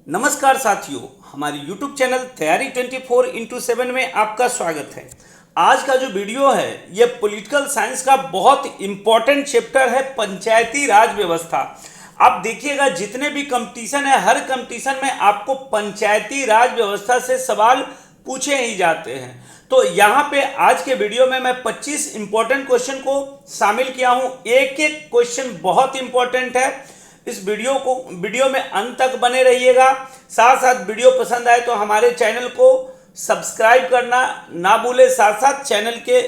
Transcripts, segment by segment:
नमस्कार साथियों, हमारी YouTube चैनल तैयारी 24x7 में आपका स्वागत है। आज का जो वीडियो है ये पॉलिटिकल साइंस का बहुत इम्पोर्टेंट चैप्टर है, पंचायती राज व्यवस्था। आप देखिएगा जितने भी कंपटीशन है, हर कंपटीशन में आपको पंचायती राज व्यवस्था से सवाल पूछे ही जाते हैं। तो यहाँ पे आज के वीडियो में मैं 25 इंपॉर्टेंट क्वेश्चन को शामिल किया हूँ। एक एक क्वेश्चन बहुत इंपॉर्टेंट है। इस वीडियो में अंत तक बने रहिएगा। साथ साथ वीडियो पसंद आए तो हमारे चैनल को सब्सक्राइब करना ना भूले, साथ साथ चैनल के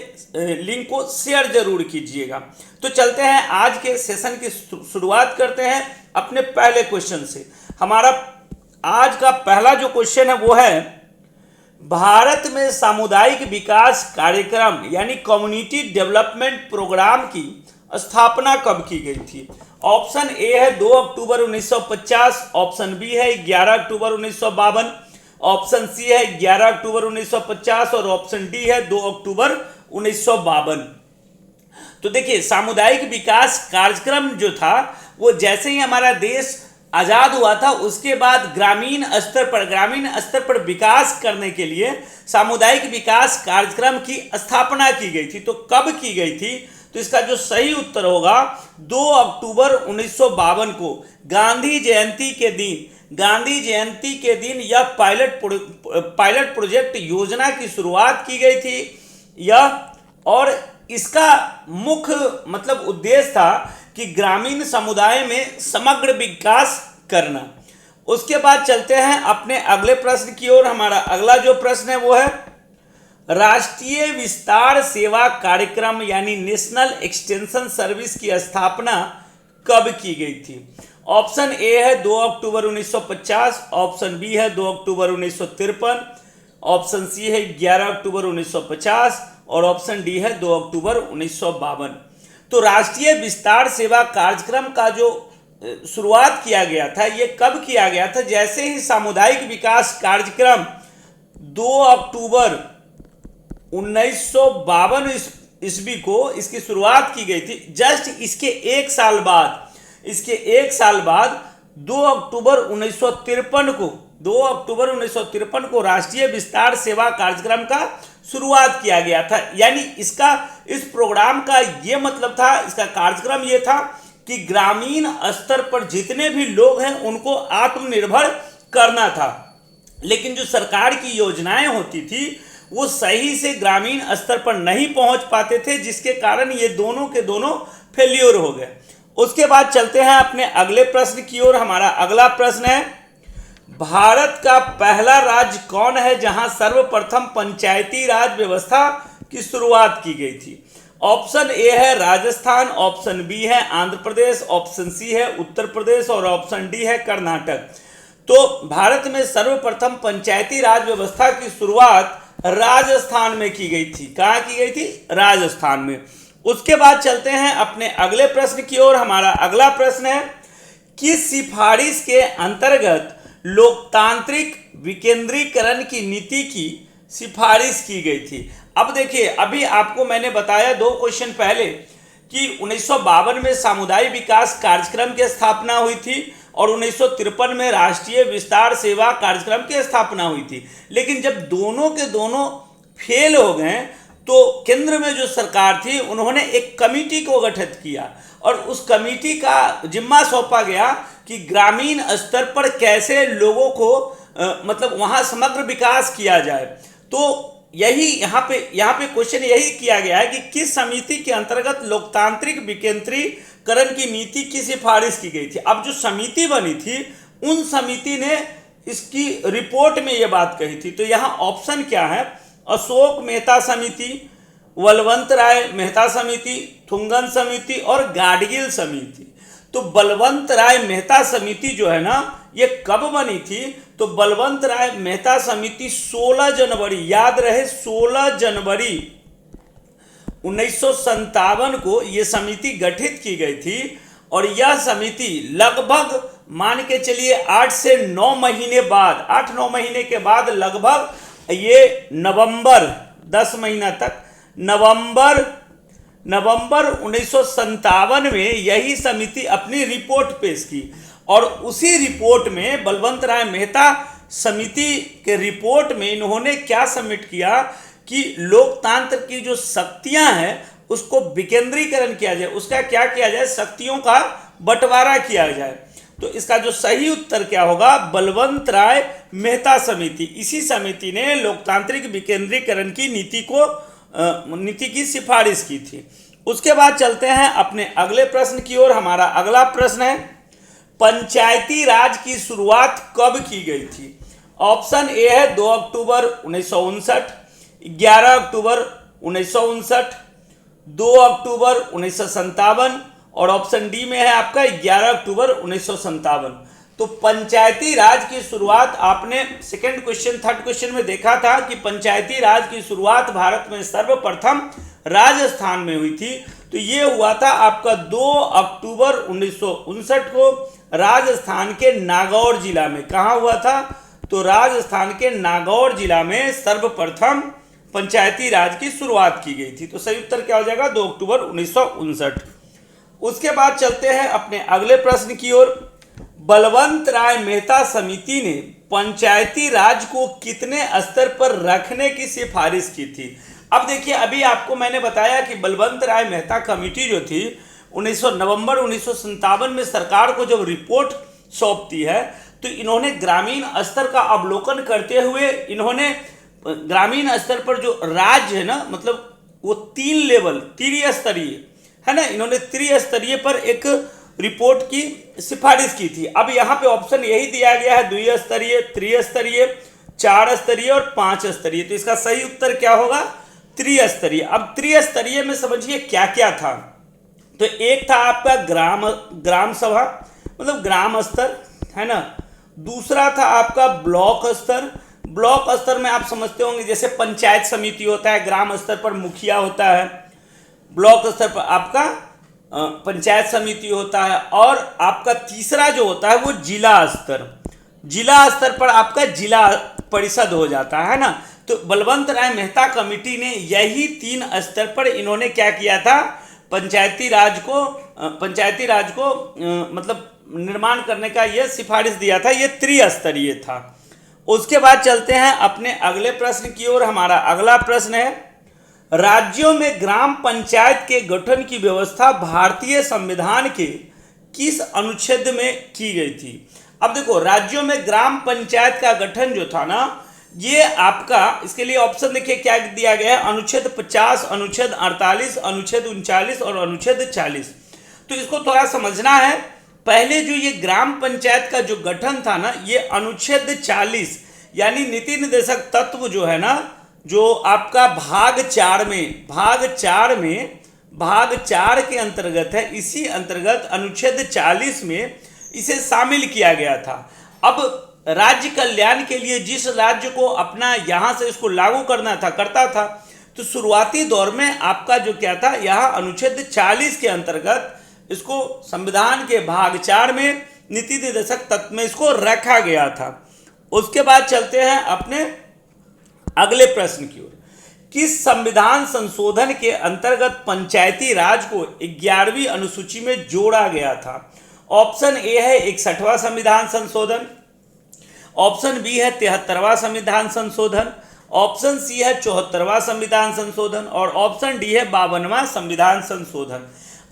लिंक को शेयर जरूर कीजिएगा। तो चलते हैं आज के सेशन की शुरुआत करते हैं अपने पहले क्वेश्चन से। हमारा आज का पहला जो क्वेश्चन है वो है, भारत में सामुदायिक विकास कार्यक्रम यानी कम्युनिटी डेवलपमेंट प्रोग्राम की स्थापना कब की गई थी? ऑप्शन ए है 2 अक्टूबर 1950, ऑप्शन बी है 11 अक्टूबर 1952, ऑप्शन सी है 11 अक्टूबर 1950 और ऑप्शन डी है 2 अक्टूबर 1952। तो देखिए, सामुदायिक विकास कार्यक्रम जो था वो जैसे ही हमारा देश आज़ाद हुआ था उसके बाद ग्रामीण स्तर पर विकास करने के लिए सामुदायिक विकास कार्यक्रम की स्थापना की गई थी। तो कब की गई थी? तो इसका जो सही उत्तर होगा 2 अक्टूबर 1952 को गांधी जयंती के दिन यह पायलट प्रोजेक्ट योजना की शुरुआत की गई थी। और इसका मुख्य उद्देश्य था कि ग्रामीण समुदाय में समग्र विकास करना। उसके बाद चलते हैं अपने अगले प्रश्न की ओर। हमारा अगला जो प्रश्न है वो है, राष्ट्रीय विस्तार सेवा कार्यक्रम यानी नेशनल एक्सटेंशन सर्विस की स्थापना कब की गई थी? ऑप्शन ए है 2 अक्टूबर 1950, ऑप्शन बी है 2 अक्टूबर 1953, ऑप्शन सी है 11 अक्टूबर 1950 और ऑप्शन डी है 2 अक्टूबर 1952। तो राष्ट्रीय विस्तार सेवा कार्यक्रम का जो शुरुआत किया गया था ये कब किया गया था? जैसे ही सामुदायिक विकास कार्यक्रम 2 अक्टूबर 1952 ईस्वी को इसकी शुरुआत की गई थी। जस्ट इसके एक साल बाद 2 अक्टूबर 1953 को राष्ट्रीय विस्तार सेवा कार्यक्रम का शुरुआत किया गया था। यानी इस प्रोग्राम का ये मतलब था, इसका कार्यक्रम ये था कि ग्रामीण स्तर पर जितने भी लोग हैं उनको आत्मनिर्भर करना था। लेकिन जो सरकार की योजनाएं होती थी वो सही से ग्रामीण स्तर पर नहीं पहुंच पाते थे, जिसके कारण ये दोनों के दोनों फेल्योर हो गए। उसके बाद चलते हैं अपने अगले प्रश्न की ओर। हमारा अगला प्रश्न है, भारत का पहला राज्य कौन है जहां सर्वप्रथम पंचायती राज व्यवस्था की शुरुआत की गई थी? ऑप्शन ए है राजस्थान, ऑप्शन बी है आंध्र प्रदेश, ऑप्शन सी है उत्तर प्रदेश और ऑप्शन डी है कर्नाटक। तो भारत में सर्वप्रथम पंचायती राज व्यवस्था की शुरुआत राजस्थान में की गई थी। कहाँ की गई थी? राजस्थान में। उसके बाद चलते हैं अपने अगले प्रश्न की ओर। हमारा अगला प्रश्न है, किस सिफारिश के अंतर्गत लोकतांत्रिक विकेंद्रीकरण की नीति की सिफारिश की गई थी? अब देखिए, अभी आपको मैंने बताया 2 क्वेश्चन पहले कि 1952 में सामुदायिक विकास कार्यक्रम की स्थापना हुई थी और 1953 में राष्ट्रीय विस्तार सेवा कार्यक्रम की स्थापना हुई थी। लेकिन जब दोनों के दोनों फेल हो गए तो केंद्र में जो सरकार थी उन्होंने एक कमेटी को गठित किया और उस कमेटी का जिम्मा सौंपा गया कि ग्रामीण स्तर पर कैसे लोगों को वहाँ समग्र विकास किया जाए। तो यही यहाँ पे क्वेश्चन यही किया गया है कि किस समिति के अंतर्गत लोकतांत्रिक विकेंद्रीकरण की नीति की सिफारिश की गई थी। अब जो समिति बनी थी उन समिति ने इसकी रिपोर्ट में ये बात कही थी। तो यहाँ ऑप्शन क्या है? अशोक मेहता समिति, बलवंत राय मेहता समिति, थुंगन समिति और गाडगिल समिति। तो बलवंत राय मेहता समिति जो है ना, ये कब बनी थी? तो बलवंत राय मेहता समिति 16 जनवरी, याद रहे 16 जनवरी 1957 को ये समिति गठित की गई थी। और यह समिति लगभग मान के चलिए 8 से 9 महीने बाद, 8-9 महीने के बाद लगभग ये नवंबर 10 महीना तक नवंबर 1957 में यही समिति अपनी रिपोर्ट पेश की और उसी रिपोर्ट में बलवंत राय मेहता समिति के रिपोर्ट में इन्होंने क्या सबमिट किया कि लोकतंत्र की जो शक्तियां हैं उसको विकेंद्रीकरण किया जाए, उसका क्या किया जाए, शक्तियों का बंटवारा किया जाए। तो इसका जो सही उत्तर क्या होगा, बलवंत राय मेहता समिति। इसी समिति ने लोकतांत्रिक विकेंद्रीकरण की नीति की सिफारिश की थी। उसके बाद चलते हैं अपने अगले प्रश्न की ओर। हमारा अगला प्रश्न है, पंचायती राज की शुरुआत कब की गई थी? ऑप्शन ए है 2 अक्टूबर 1959, 11 अक्टूबर 1959, 2 अक्टूबर 1957 और ऑप्शन डी में है आपका 11 अक्टूबर 1957। तो पंचायती राज की शुरुआत आपने सेकंड क्वेश्चन थर्ड क्वेश्चन में देखा था कि पंचायती राज की शुरुआत भारत में सर्वप्रथम राजस्थान में हुई थी। तो ये हुआ था आपका 2 अक्टूबर 1959 को राजस्थान के नागौर जिला में। कहाँ हुआ था? तो राजस्थान के नागौर जिला में सर्वप्रथम पंचायती राज की शुरुआत की गई थी। तो सही उत्तर क्या हो जाएगा? 2 अक्टूबर 1959। उसके बाद चलते हैं अपने अगले प्रश्न की ओर। बलवंत राय मेहता समिति ने पंचायती राज को कितने स्तर पर रखने की सिफारिश की थी? अब देखिए, अभी आपको मैंने बताया कि बलवंत राय मेहता कमेटी जो थी 19 नवंबर 1957 में सरकार को जब रिपोर्ट सौंपती है तो इन्होंने ग्रामीण स्तर का अवलोकन करते हुए इन्होंने ग्रामीण स्तर पर जो राज्य है ना, मतलब वो 3 लेवल त्रिस्तरीय है ना, इन्होंने त्रिस्तरीय पर एक रिपोर्ट की सिफारिश की थी। अब यहाँ पे ऑप्शन यही दिया गया है, द्विस्तरीय, त्रिस्तरीय, 4 स्तरीय और 5 स्तरीय। तो इसका सही उत्तर क्या होगा? त्रिस्तरीय। अब त्रिस्तरीय में समझिए क्या क्या था। तो एक था आपका ग्राम सभा, मतलब ग्राम स्तर है ना। दूसरा था आपका ब्लॉक स्तर। ब्लॉक स्तर में आप समझते होंगे जैसे पंचायत समिति होता है, ग्राम स्तर पर मुखिया होता है, ब्लॉक स्तर पर आपका पंचायत समिति होता है। और आपका तीसरा जो होता है वो जिला स्तर। जिला स्तर पर आपका जिला परिषद हो जाता है ना। तो बलवंत राय मेहता कमेटी ने यही 3 स्तर पर इन्होंने क्या किया था, पंचायती राज को मतलब निर्माण करने का यह सिफारिश दिया था। यह त्रिस्तरीय था। उसके बाद चलते हैं अपने अगले प्रश्न की ओर। हमारा अगला प्रश्न है, राज्यों में ग्राम पंचायत के गठन की व्यवस्था भारतीय संविधान के किस अनुच्छेद में की गई थी? अब देखो, राज्यों में ग्राम पंचायत का गठन जो था ना, ये आपका, इसके लिए ऑप्शन देखिए क्या दिया गया है, अनुच्छेद 50, अनुच्छेद 48, अनुच्छेद 39 और अनुच्छेद 40। तो इसको थोड़ा समझना है। पहले जो ये ग्राम पंचायत का जो गठन था ना, ये अनुच्छेद 40 यानी नीति निर्देशक तत्व जो है ना, जो आपका भाग 4 के अंतर्गत है, इसी अंतर्गत अनुच्छेद 40 में इसे शामिल किया गया था। अब राज्य कल्याण के लिए जिस राज्य को अपना यहाँ से इसको लागू करता था, तो शुरुआती दौर में आपका जो क्या था, यहाँ अनुच्छेद 40 के अंतर्गत इसको संविधान के भाग 4 में नीति निर्देशक तत्व में इसको रखा गया था। उसके बाद चलते हैं अपने अगले प्रश्न की ओर। किस संविधान संशोधन के अंतर्गत पंचायती राज को 11वीं अनुसूची में जोड़ा गया था? ऑप्शन ए है 61वां संविधान संशोधन, ऑप्शन बी है 73वां संविधान संशोधन, ऑप्शन सी है 74वां संविधान संशोधन और ऑप्शन डी है 52वां संविधान संशोधन।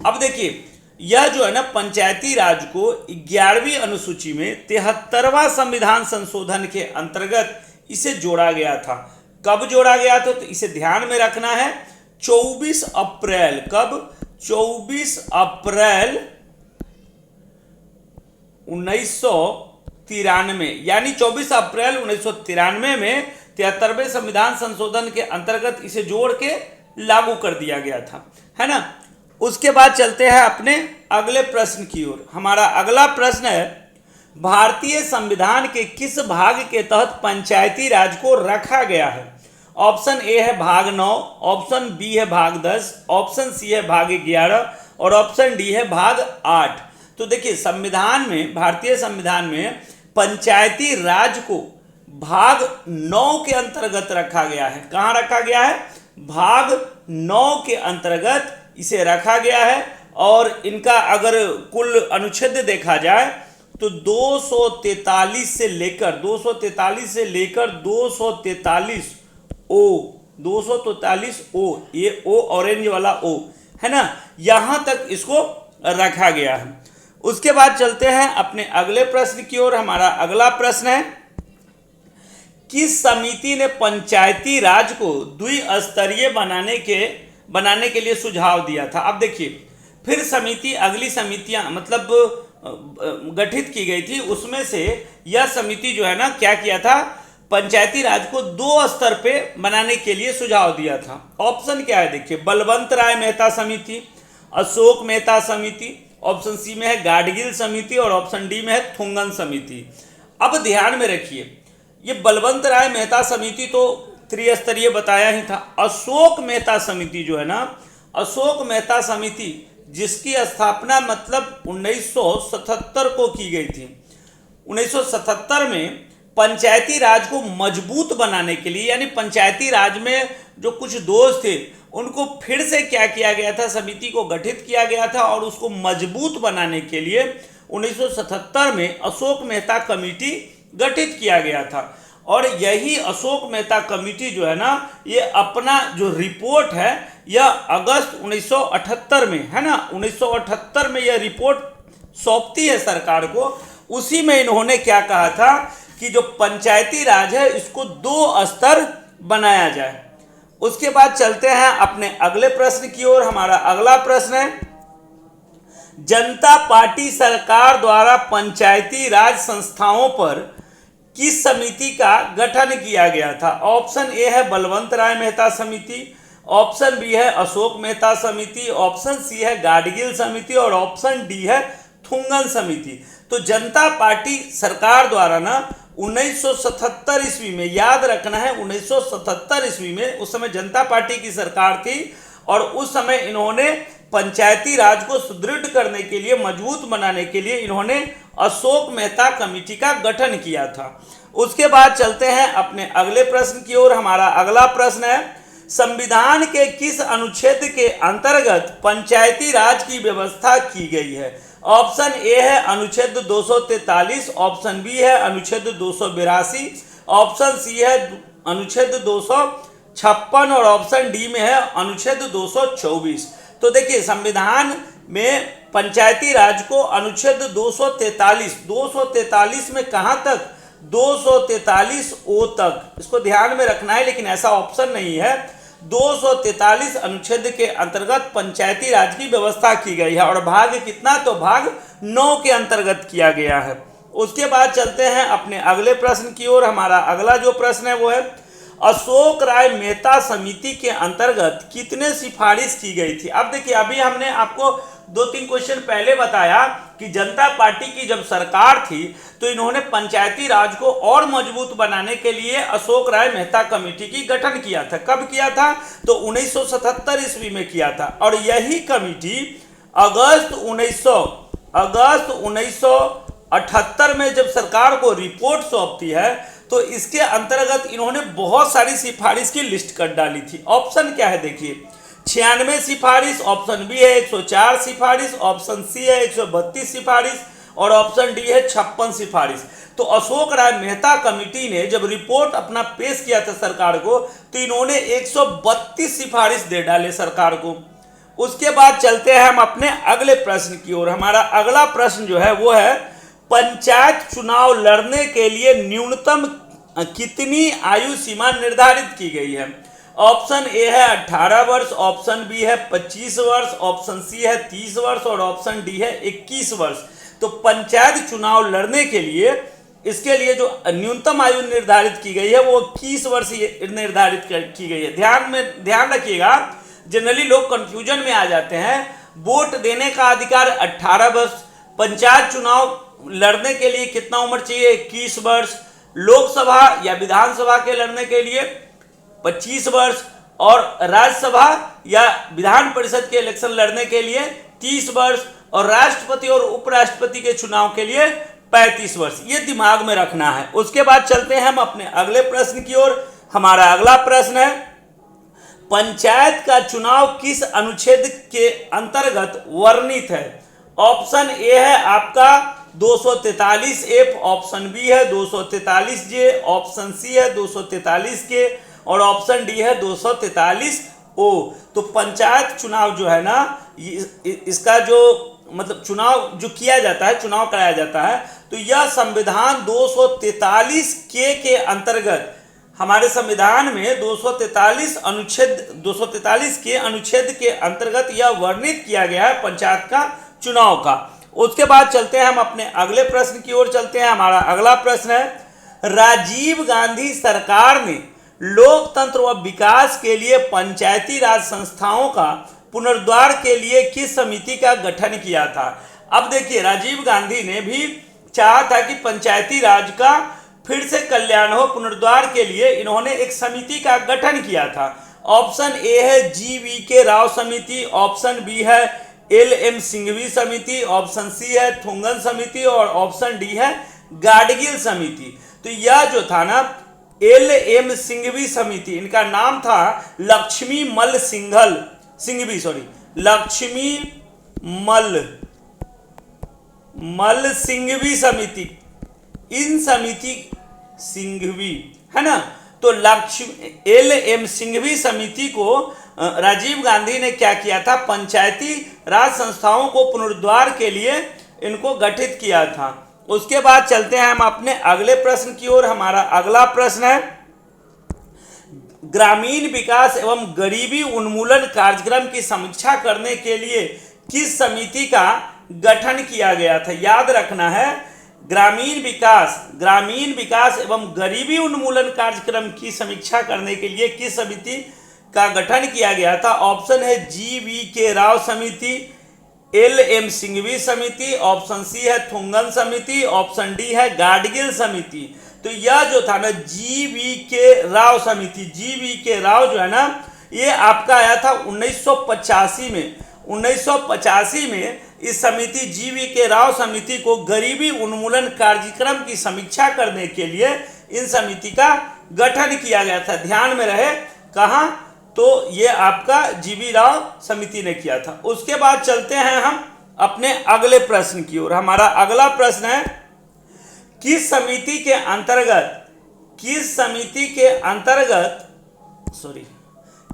अब देखिए, यह जो है ना, पंचायती राज को 11वीं अनुसूची में 73वां संविधान संशोधन के अंतर्गत इसे जोड़ा गया था। कब जोड़ा गया था? तो इसे ध्यान में रखना है, 24 अप्रैल, कब? 24 अप्रैल 1993, यानी 24 अप्रैल 1993 में 73वें संविधान संशोधन के अंतर्गत इसे जोड़ के लागू कर दिया गया था, है ना। उसके बाद चलते हैं अपने अगले प्रश्न की ओर। हमारा अगला प्रश्न है, भारतीय संविधान के किस भाग के तहत पंचायती राज को रखा गया है? ऑप्शन ए है भाग 9, ऑप्शन बी है भाग 10, ऑप्शन सी है भाग 11 और ऑप्शन डी है भाग 8। तो देखिए, संविधान में, भारतीय संविधान में पंचायती राज को भाग 9 के अंतर्गत रखा गया है। कहाँ रखा गया है? भाग 9 के अंतर्गत इसे रखा गया है। और इनका अगर कुल अनुच्छेद देखा जाए तो 243 से लेकर 243 ओ, 243 ओ, ये ओ ऑरेंज वाला ओ है ना, यहां तक इसको रखा गया है। उसके बाद चलते हैं अपने अगले प्रश्न की ओर। हमारा अगला प्रश्न है, किस समिति ने पंचायती राज को द्विस्तरीय बनाने के लिए सुझाव दिया था? अब देखिए, फिर समिति, अगली समितियां मतलब गठित की गई थी, उसमें से यह समिति जो है ना क्या किया था, पंचायती राज को 2 स्तर पे बनाने के लिए सुझाव दिया था। ऑप्शन क्या है देखिए, बलवंत राय मेहता समिति, अशोक मेहता समिति, ऑप्शन सी में है गाडगिल समिति और ऑप्शन डी में है थुंगन समिति। अब ध्यान में रखिए, ये बलवंत राय मेहता समिति तो त्रिस्तरीय बताया ही था। अशोक मेहता समिति जो है ना, अशोक मेहता समिति जिसकी स्थापना मतलब 1977 को की गई थी। 1977 में पंचायती राज को मजबूत बनाने के लिए, यानी पंचायती राज में जो कुछ दोष थे उनको फिर से क्या किया गया था, समिति को गठित किया गया था और उसको मजबूत बनाने के लिए 1977 में अशोक मेहता कमेटी गठित किया गया था। और यही अशोक मेहता कमेटी जो है ना, ये अपना जो रिपोर्ट है यह अगस्त 1978 में है ना, 1978 में यह रिपोर्ट सौंपती है सरकार को। उसी में इन्होंने क्या कहा था कि जो पंचायती राज है इसको 2 स्तर बनाया जाए। उसके बाद चलते हैं अपने अगले प्रश्न की ओर। हमारा अगला प्रश्न है, जनता पार्टी सरकार द्वारा पंचायती राज संस्थाओं पर किस समिति का गठन किया गया था? ऑप्शन ए है बलवंत राय मेहता समिति, ऑप्शन बी है अशोक मेहता समिति, ऑप्शन सी है गाडगिल समिति और ऑप्शन डी है थुंगन समिति। तो जनता पार्टी सरकार द्वारा ना 1977 ईस्वी में, याद रखना है 1977 ईस्वी में, उस समय जनता पार्टी की सरकार थी और उस समय इन्होंने पंचायती राज को सुदृढ़ करने के लिए, मजबूत बनाने के लिए इन्होंने अशोक मेहता कमेटी का गठन किया था। उसके बाद चलते हैं अपने अगले प्रश्न की ओर। हमारा अगला प्रश्न है, संविधान के किस अनुच्छेद के अंतर्गत पंचायती राज की व्यवस्था की गई है? ऑप्शन ए है अनुच्छेद 243, ऑप्शन बी है अनुच्छेद 282, ऑप्शन सी है अनुच्छेद 256 और ऑप्शन डी में है अनुच्छेद 224। तो देखिए, संविधान में पंचायती राज को अनुच्छेद 243 में कहां तक, 243 ओ तक, इसको ध्यान में रखना है, लेकिन ऐसा ऑप्शन नहीं है। 243 अनुच्छेद के अंतर्गत पंचायती राज की व्यवस्था की गई है और भाग कितना, तो भाग 9 के अंतर्गत किया गया है। उसके बाद चलते हैं अपने अगले प्रश्न की ओर। हमारा अगला जो प्रश्न है वो है, अशोक राय मेहता समिति के अंतर्गत कितने सिफारिश की गई थी? अब देखिए, अभी हमने आपको 2-3 क्वेश्चन पहले बताया कि जनता पार्टी की जब सरकार थी तो इन्होंने पंचायती राज को और मजबूत बनाने के लिए अशोक राय मेहता कमेटी की गठन किया था। कब किया था? तो 1977 ईस्वी में किया था। और यही कमेटी अगस्त 1978 में जब सरकार को रिपोर्ट सौंपती है तो इसके अंतर्गत इन्होंने बहुत सारी सिफारिश की लिस्ट कर डाली थी। ऑप्शन क्या है देखिए, 96 सिफारिश, ऑप्शन बी है 104 सिफारिश, ऑप्शन सी है 132 सिफारिश और ऑप्शन डी है 56 सिफारिश। तो अशोक राय मेहता कमेटी ने जब रिपोर्ट अपना पेश किया था सरकार को तो इन्होंने 132 सिफारिश दे डाले सरकार को। उसके बाद चलते हैं हम अपने अगले प्रश्न की ओर। हमारा अगला प्रश्न जो है वो है, पंचायत चुनाव लड़ने के लिए न्यूनतम कितनी आयु सीमा निर्धारित की गई है? ऑप्शन ए है 18 वर्ष, ऑप्शन बी है 25 वर्ष, ऑप्शन सी है 30 वर्ष और ऑप्शन डी है 21 वर्ष। तो पंचायत चुनाव लड़ने के लिए इसके लिए जो न्यूनतम आयु निर्धारित की गई है वो 21 वर्ष निर्धारित की गई है। ध्यान रखिएगा, जनरली लोग कंफ्यूजन में आ जाते हैं। वोट देने का अधिकार 18 वर्ष, पंचायत चुनाव लड़ने के लिए कितना उम्र चाहिए, 21 वर्ष, लोकसभा या विधानसभा के लड़ने के लिए 25 वर्ष और राज्यसभा या विधान परिषद के इलेक्शन लड़ने के लिए 30 वर्ष और राष्ट्रपति और उपराष्ट्रपति के चुनाव के लिए 35 वर्ष। ये दिमाग में रखना है। उसके बाद चलते हैं हम अपने अगले प्रश्न की ओर। हमारा अगला प्रश्न है, पंचायत का चुनाव किस अनुच्छेद के अंतर्गत वर्णित है? ऑप्शन ए है आपका 243F, ऑप्शन बी है 243J, ऑप्शन सी है 243K और ऑप्शन डी है 243O। तो पंचायत चुनाव जो है ना, इसका जो मतलब चुनाव जो किया जाता है, चुनाव कराया जाता है, तो यह संविधान 243K के अंतर्गत, हमारे संविधान में 243 के अनुच्छेद के अंतर्गत यह वर्णित किया गया है पंचायत का चुनाव का। उसके बाद चलते हैं हम अपने अगले प्रश्न की ओर चलते हैं। हमारा अगला प्रश्न है, राजीव गांधी सरकार ने लोकतंत्र व विकास के लिए पंचायती राज संस्थाओं का पुनरुद्धार के लिए किस समिति का गठन किया था? अब देखिए, राजीव गांधी ने भी चाहा था कि पंचायती राज का फिर से कल्याण हो, पुनरुद्धार के लिए इन्होंने एक समिति का गठन किया था। ऑप्शन ए है GV राव समिति, ऑप्शन बी है LM सिंघवी समिति, ऑप्शन सी है थुंगन समिति और ऑप्शन डी है गाडगिल समिति। तो यह जो था ना LM सिंघवी समिति, इनका नाम था लक्ष्मी मल सिंघवी समिति, इन समिति सिंघवी है ना। तो LM सिंघवी समिति को राजीव गांधी ने क्या किया था, पंचायती राज संस्थाओं को पुनरुद्धार के लिए इनको गठित किया था। उसके बाद चलते हैं हम अपने अगले प्रश्न की ओर। हमारा अगला प्रश्न है, ग्रामीण विकास एवं गरीबी उन्मूलन कार्यक्रम की समीक्षा करने के लिए किस समिति का गठन किया गया था? याद रखना है, ग्रामीण विकास एवं गरीबी उन्मूलन कार्यक्रम की समीक्षा करने के लिए किस समिति का गठन किया गया था? ऑप्शन है GV राव समिति, LM सिंघवी समिति, ऑप्शन सी है थुंगन समिति, ऑप्शन डी है गाडगिल समिति। तो यह जो था ना GV राव समिति, GV राव जो है ना, ये आपका आया था 1985 में। 1985 में इस समिति GV राव समिति को गरीबी उन्मूलन कार्यक्रम की समीक्षा करने के लिए इन समिति का गठन किया गया था। ध्यान में रहे कहाँ, तो ये आपका GV राव समिति ने किया था। उसके बाद चलते हैं हम अपने अगले प्रश्न की ओर। हमारा अगला प्रश्न है, किस समिति के अंतर्गत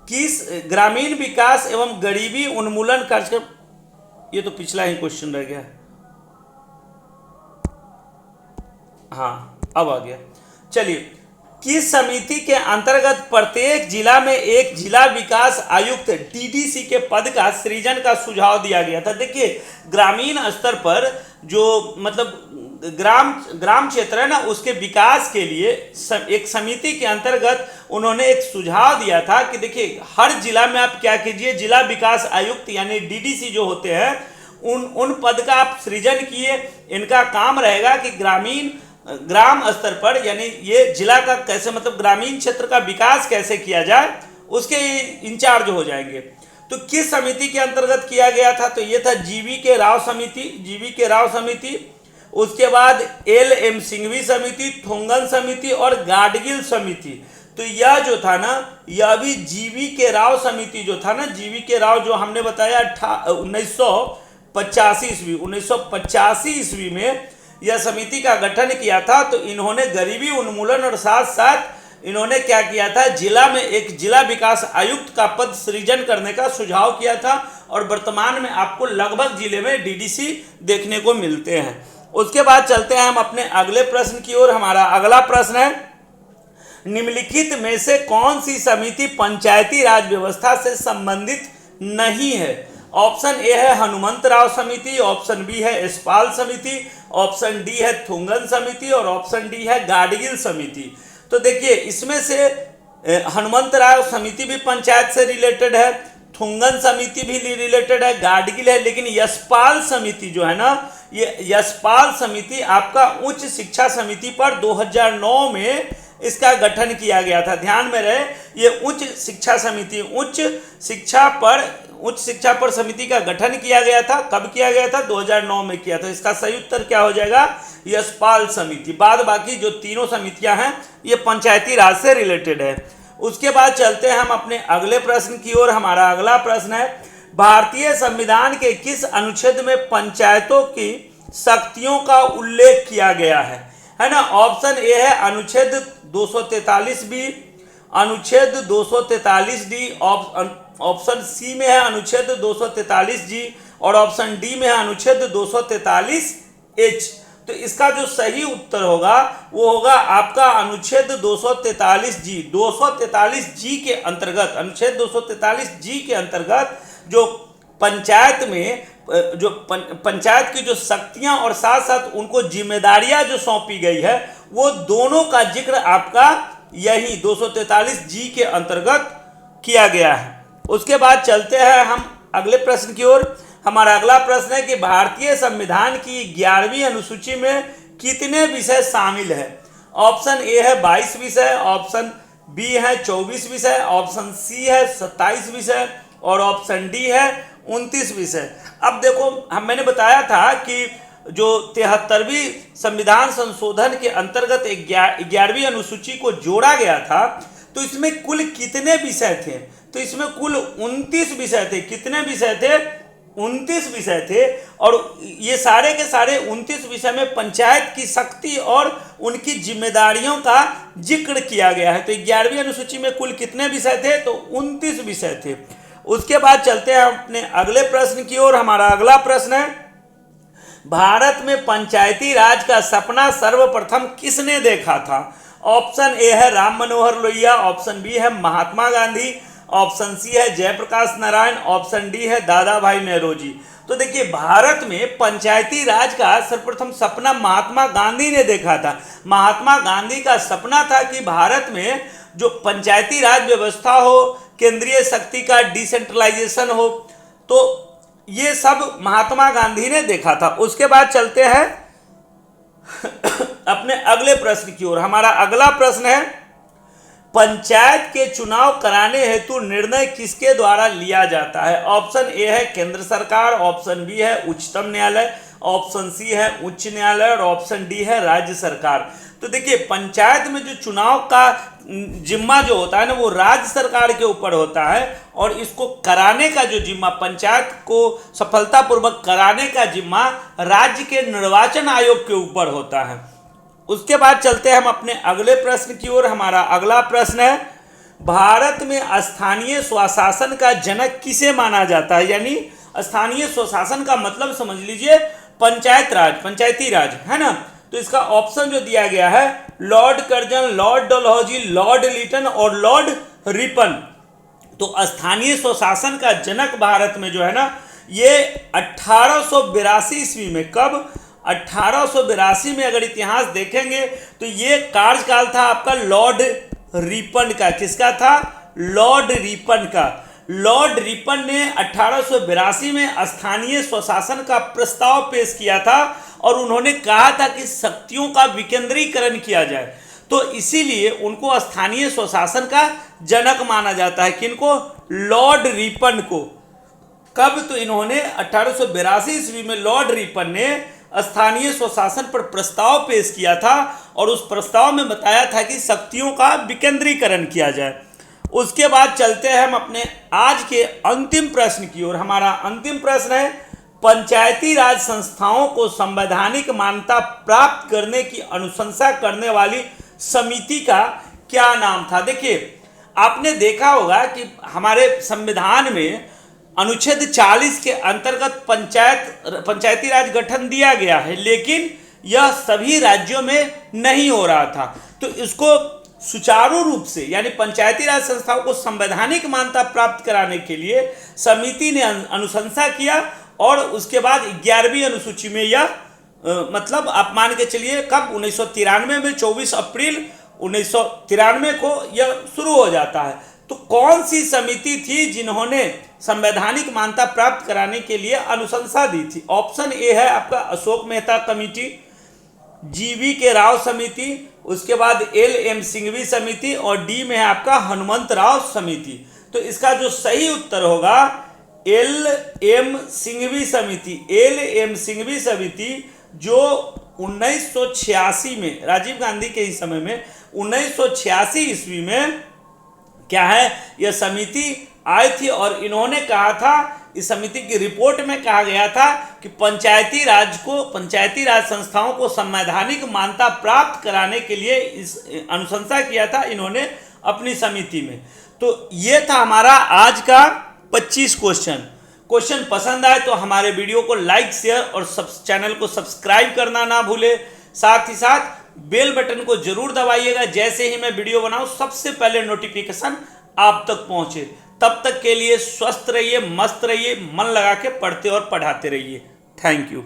किस ग्रामीण विकास एवं गरीबी उन्मूलन कार्यक्रम, ये तो पिछला ही क्वेश्चन रह गया, हाँ अब आ गया। चलिए, किस समिति के अंतर्गत प्रत्येक जिला में एक जिला विकास आयुक्त DDC के पद का सृजन का सुझाव दिया गया था? देखिए, ग्रामीण स्तर पर जो मतलब ग्राम क्षेत्र है ना, उसके विकास के लिए एक समिति के अंतर्गत उन्होंने एक सुझाव दिया था कि देखिए, हर जिला में आप क्या कीजिए, जिला विकास आयुक्त यानी DDC जो होते हैं उन पद का आप सृजन किए। इनका काम रहेगा कि ग्राम स्तर पर, यानी ये जिला का कैसे मतलब ग्रामीण क्षेत्र का विकास कैसे किया जाए, उसके इंचार्ज हो जाएंगे। तो किस समिति के अंतर्गत किया गया था? तो ये था GV राव समिति, उसके बाद LM सिंघवी समिति, थुंगन समिति और गाडगिल समिति। तो यह जो था ना, यह भी GV राव समिति जो था ना, GV राव जो हमने बताया 1985 ईस्वी में यह समिति का गठन किया था। तो इन्होंने गरीबी उन्मूलन और साथ साथ इन्होंने क्या किया था, जिला में एक जिला विकास आयुक्त का पद सृजन करने का सुझाव किया था। और वर्तमान में आपको लगभग जिले में DDC देखने को मिलते हैं। उसके बाद चलते हैं हम अपने अगले प्रश्न की ओर। हमारा अगला प्रश्न है, निम्नलिखित में से कौन सी समिति पंचायती राज व्यवस्था से संबंधित नहीं है? ऑप्शन ए है हनुमंत राव समिति, ऑप्शन बी है यशपाल समिति, ऑप्शन डी है थुंगन समिति और ऑप्शन डी है गाडगिल समिति। तो देखिए, इसमें से हनुमंत राव समिति भी पंचायत से रिलेटेड है, थुंगन समिति भी रिलेटेड है, गाडगिल है, लेकिन यशपाल समिति जो है ना, ये यशपाल समिति आपका उच्च शिक्षा समिति पर 2009 में इसका गठन किया गया था। ध्यान में रहे, ये उच्च शिक्षा समिति, उच्च शिक्षा पर समिति का गठन किया गया था। कब किया गया था? 2009 में किया था। इसका सही उत्तर क्या हो जाएगा? यशपाल समिति। बाद बाकी जो तीनों समितियां हैं ये पंचायती राज से रिलेटेड है। उसके बाद चलते हैं हम अपने अगले प्रश्न की ओर। हमारा अगला प्रश्न है, भारतीय संविधान के किस अनुच्छेद में पंचायतों की शक्तियों का उल्लेख किया गया है ना। ऑप्शन ए है अनुच्छेद 243 बी, अनुच्छेद 243 डी, ऑप्शन सी में है अनुच्छेद 243 जी, और ऑप्शन डी में है अनुच्छेद 243 एच। तो इसका जो सही उत्तर होगा वो होगा आपका अनुच्छेद 243 जी। 243 जी के अंतर्गत, अनुच्छेद 243 जी के अंतर्गत जो पंचायत में जो पंचायत की जो शक्तियां और साथ साथ उनको जिम्मेदारियां जो सौंपी गई है वो दोनों का जिक्र आपका यही 243 जी के अंतर्गत किया गया है। उसके बाद चलते हैं हम अगले प्रश्न की ओर। हमारा अगला प्रश्न है कि भारतीय संविधान की 11वीं अनुसूची में कितने विषय शामिल है। ऑप्शन ए है 22 विषय, ऑप्शन बी है 24 विषय, ऑप्शन सी है 27 विषय, और ऑप्शन डी है 29 विषय। अब देखो मैंने बताया था कि जो 73वीं संविधान संशोधन के अंतर्गत 11वीं अनुसूची को जोड़ा गया था, तो इसमें कुल कितने विषय थे। तो इसमें कुल 29 विषय थे। कितने विषय थे? 29 विषय थे। और ये सारे के सारे 29 विषय में पंचायत की शक्ति और उनकी जिम्मेदारियों का जिक्र किया गया है। तो 11वीं अनुसूची में कुल कितने विषय थे? तो 29 विषय थे। उसके बाद चलते हैं अपने अगले प्रश्न की ओर। हमारा अगला प्रश्न है, भारत में पंचायती राज का सपना सर्वप्रथम किसने देखा था। ऑप्शन ए है राम मनोहर लोहिया, ऑप्शन बी है महात्मा गांधी, ऑप्शन सी है जयप्रकाश नारायण, ऑप्शन डी है दादा भाई नेहरू। तो देखिए भारत में पंचायती राज का सर्वप्रथम सपना महात्मा गांधी ने देखा था। महात्मा गांधी का सपना था कि भारत में जो पंचायती राज व्यवस्था हो, केंद्रीय शक्ति का डिसेंट्रलाइजेशन हो, तो ये सब महात्मा गांधी ने देखा था। उसके बाद चलते हैं अपने अगले प्रश्न की ओर। हमारा अगला प्रश्न है, पंचायत के चुनाव कराने हेतु निर्णय किसके द्वारा लिया जाता है। ऑप्शन ए है केंद्र सरकार, ऑप्शन बी है उच्चतम न्यायालय, ऑप्शन सी है उच्च न्यायालय, और ऑप्शन डी है राज्य सरकार। तो देखिए पंचायत में जो चुनाव का जिम्मा जो होता है ना वो राज्य सरकार के ऊपर होता है, और इसको कराने का जो जिम्मा, पंचायत को सफलतापूर्वक कराने का जिम्मा राज्य के निर्वाचन आयोग के ऊपर होता है। उसके बाद चलते हैं हम अपने अगले प्रश्न की ओर। हमारा अगला प्रश्न है, भारत में स्थानीय स्वशासन का जनक किसे माना जाता है। यानी स्थानीय स्वशासन का मतलब समझ लीजिए पंचायत राज, पंचायती राज, है ना। तो इसका ऑप्शन जो दिया गया है Lord Curzon, Lord Dalhousie, Lord Lytton और लॉर्ड रिपन। तो स्थानीय स्वशासन का जनक भारत में जो है ना ये 1882 ईस्वी में, कब? 1882 में अगर इतिहास देखेंगे तो ये कार्यकाल था आपका लॉर्ड रिपन का। किसका था? लॉर्ड रिपन का। लॉर्ड रिपन ने 1882 में स्थानीय स्वशासन का प्रस्ताव पेश किया था और उन्होंने कहा था कि शक्तियों का विकेंद्रीकरण किया जाए। तो इसीलिए उनको स्थानीय स्वशासन का जनक माना जाता है। किनको? लॉर्ड रिपन को। कब? तो इन्होंने 1882 ईस्वी में लॉर्ड रिपन ने स्थानीय स्वशासन पर प्रस्ताव पेश किया था और उस प्रस्ताव में बताया था कि शक्तियों का विकेंद्रीकरण किया जाए। उसके बाद चलते हैं हम अपने आज के अंतिम प्रश्न की ओर। हमारा अंतिम प्रश्न है, पंचायती राज संस्थाओं को संवैधानिक मान्यता प्राप्त करने की अनुशंसा करने वाली समिति का क्या नाम था। देखिए आपने देखा होगा कि हमारे संविधान में अनुच्छेद 40 के अंतर्गत पंचायती राज गठन दिया गया है, लेकिन यह सभी राज्यों में नहीं हो रहा था। तो इसको सुचारू रूप से यानी पंचायती राज संस्थाओं को संवैधानिक मान्यता प्राप्त कराने के लिए समिति ने अनुशंसा किया और उसके बाद 11वीं अनुसूची में यह मतलब आप मान के चलिए कब 1993 में 24 अप्रैल 1993 को यह शुरू हो जाता है। तो कौन सी समिति थी जिन्होंने संवैधानिक मान्यता प्राप्त कराने के लिए अनुशंसा दी थी। ऑप्शन ए है आपका अशोक मेहता कमेटी, जीवी के राव समिति, उसके बाद एल.एम. सिंघवी समिति और डी में है आपका हनुमंत राव समिति। तो इसका जो सही उत्तर होगा एल.एम. सिंघवी समिति। एल.एम. सिंघवी समिति जो 1986 में राजीव गांधी के ही समय में 1986 ईस्वी में क्या है यह समिति आई थी और इन्होंने कहा था इस समिति की रिपोर्ट में कहा गया था कि पंचायती राज संस्थाओं को संवैधानिक मान्यता प्राप्त कराने के लिए इस अनुशंसा किया था इन्होंने अपनी समिति में। तो ये था हमारा आज का 25 क्वेश्चन पसंद आए तो हमारे वीडियो को लाइक, शेयर और चैनल को सब्सक्राइब करना ना भूले। साथ ही साथ बेल बटन को जरूर दबाइएगा, जैसे ही मैं वीडियो बनाऊं सबसे पहले नोटिफिकेशन आप तक पहुंचे। तब तक के लिए स्वस्थ रहिए, मस्त रहिए, मन लगा के पढ़ते और पढ़ाते रहिए। Thank you.